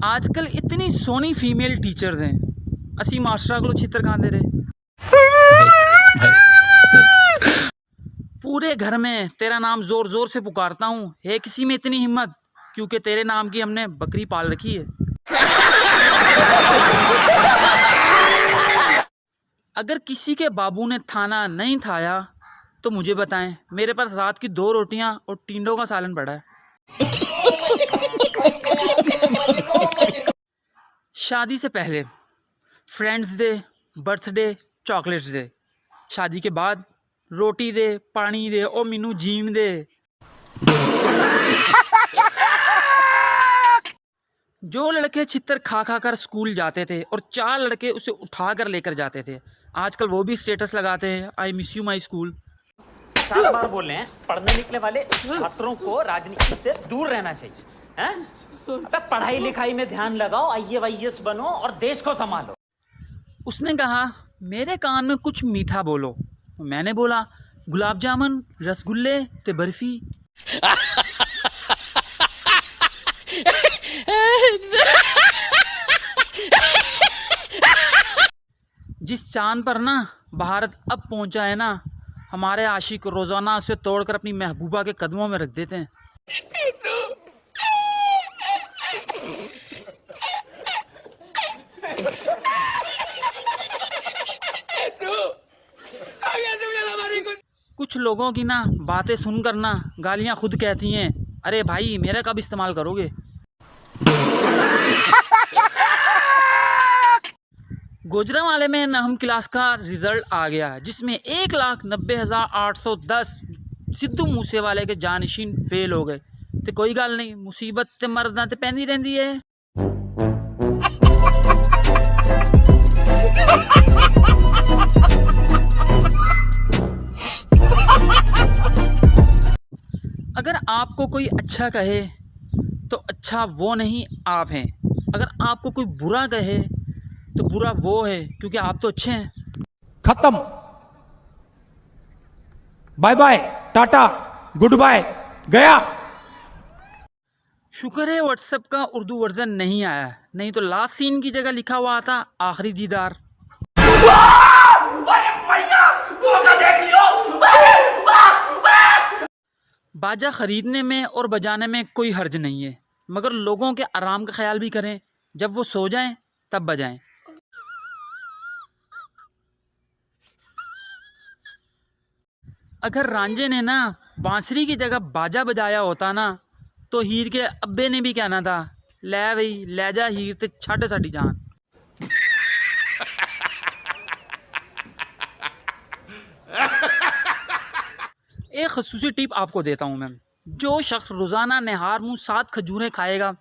आजकल इतनी Soni female teachers हैं, असी मास्टरा को चित्र कहाँ दे रहे। पूरे घर में तेरा नाम जोर जोर से पुकारता हूँ, है किसी में इतनी हिम्मत? क्योंकि तेरे नाम की हमने बकरी पाल रखी है। अगर किसी के बाबू ने थाना नहीं थाया तो मुझे बताएं, मेरे पास रात की 2 रोटियां और टिंडों का सालन पड़ा है। शादी से पहले फ्रेंड्स डे, बर्थडे, चॉकलेट्स दे। शादी के बाद रोटी दे, पानी दे और मीनू जीन दे। जो लड़के छितर खा खा कर स्कूल जाते थे और 4 लड़के उसे उठा कर लेकर जाते थे, आजकल वो भी स्टेटस लगाते हैं, I miss you my school. 50 बार बोल रहे हैं, पढ़ने निकले वाले छात्रों को राजनीति से दूर रहना चाहिए। हैं? पढ़ाई लिखाई में ध्यान लगाओ, IAS बनो और देश को संभालो। उसने कहा मेरे कान में कुछ मीठा बोलो। मैंने बोला गुलाब जामुन, रसगुल्ले ते बर्फी। जिस चांद पर ना भारत अब पहुंचा है ना, हमारे आशिक रोजाना उसे तोड़कर अपनी महबूबा के कदमों में रख देते हैं। कुछ लोगों की ना बातें सुनकर ना गालियां खुद कहती हैं, अरे भाई मेरा कब इस्तेमाल करोगे। गुजरांवाले में नवम क्लास का रिजल्ट आ गया, जिसमें 1,90,810 सिद्धू मूसेवाले के जानशीन फेल हो गए। तो कोई गल नहीं, मुसीबत ते मरदा ते पैंदी रहंदी है। अगर आपको कोई अच्छा कहे तो अच्छा वो नहीं आप हैं, अगर आपको कोई बुरा कहे तो बुरा वो है, क्योंकि आप तो अच्छे हैं। खत्म, bye bye, tata, goodbye, गया। शुक्र है व्हाट्सएप का उर्दू वर्जन नहीं आया, नहीं तो लास्ट सीन की जगह लिखा हुआ था आखिरी दीदार। बाजा खरीदने में और बजाने में कोई हर्ज नहीं है, मगर लोगों के आराम का ख्याल भी करें, जब वो सो जाएं तब बजाएं। अगर रांझे ने ना बांसुरी की जगह बाजा बजाया होता ना, तो हीर के अब्बे ने भी कहना था, ले भाई ले जा हीर ते छड़ साडी जान। एक खसूसी टिप आपको देता हूँ मैं, जो शख्स रोज़ाना निहार मुँह 7 खजूरें खाएगा,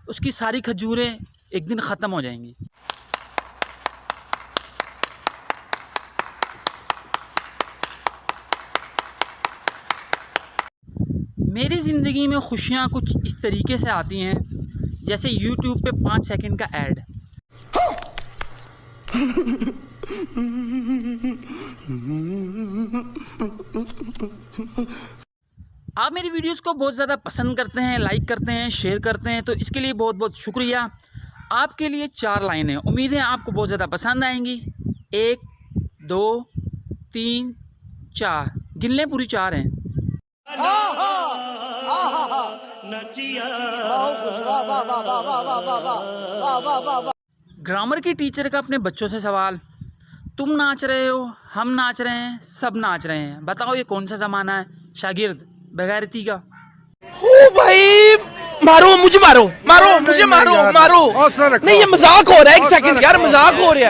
उसकी सारी खजूरें एक दिन ख़त्म हो जाएंगी। मेरी ज़िंदगी में खुशियाँ कुछ इस तरीके से आती हैं, जैसे YouTube पे 5 सेकंड का ऐड। आप मेरी वीडियोस को बहुत ज़्यादा पसंद करते हैं, लाइक करते हैं, शेयर करते हैं, तो इसके लिए बहुत बहुत शुक्रिया। आपके लिए 4 लाइनें, उम्मीद है आपको बहुत ज़्यादा पसंद आएंगी। 1 2 3 4, गिन लें, पूरी 4 हैं। ग्रामर की टीचर का अपने बच्चों से सवाल, तुम नाच रहे हो, हम नाच रहे हैं, सब नाच रहे हैं, बताओ ये कौन सा जमाना है? शागिर्द बेगैरती का। ओ भाई मारो मुझे, मारो मुझे, मारो नहीं, ये मजाक हो रहा है। 1 सेकंड यार, मजाक हो रहा है।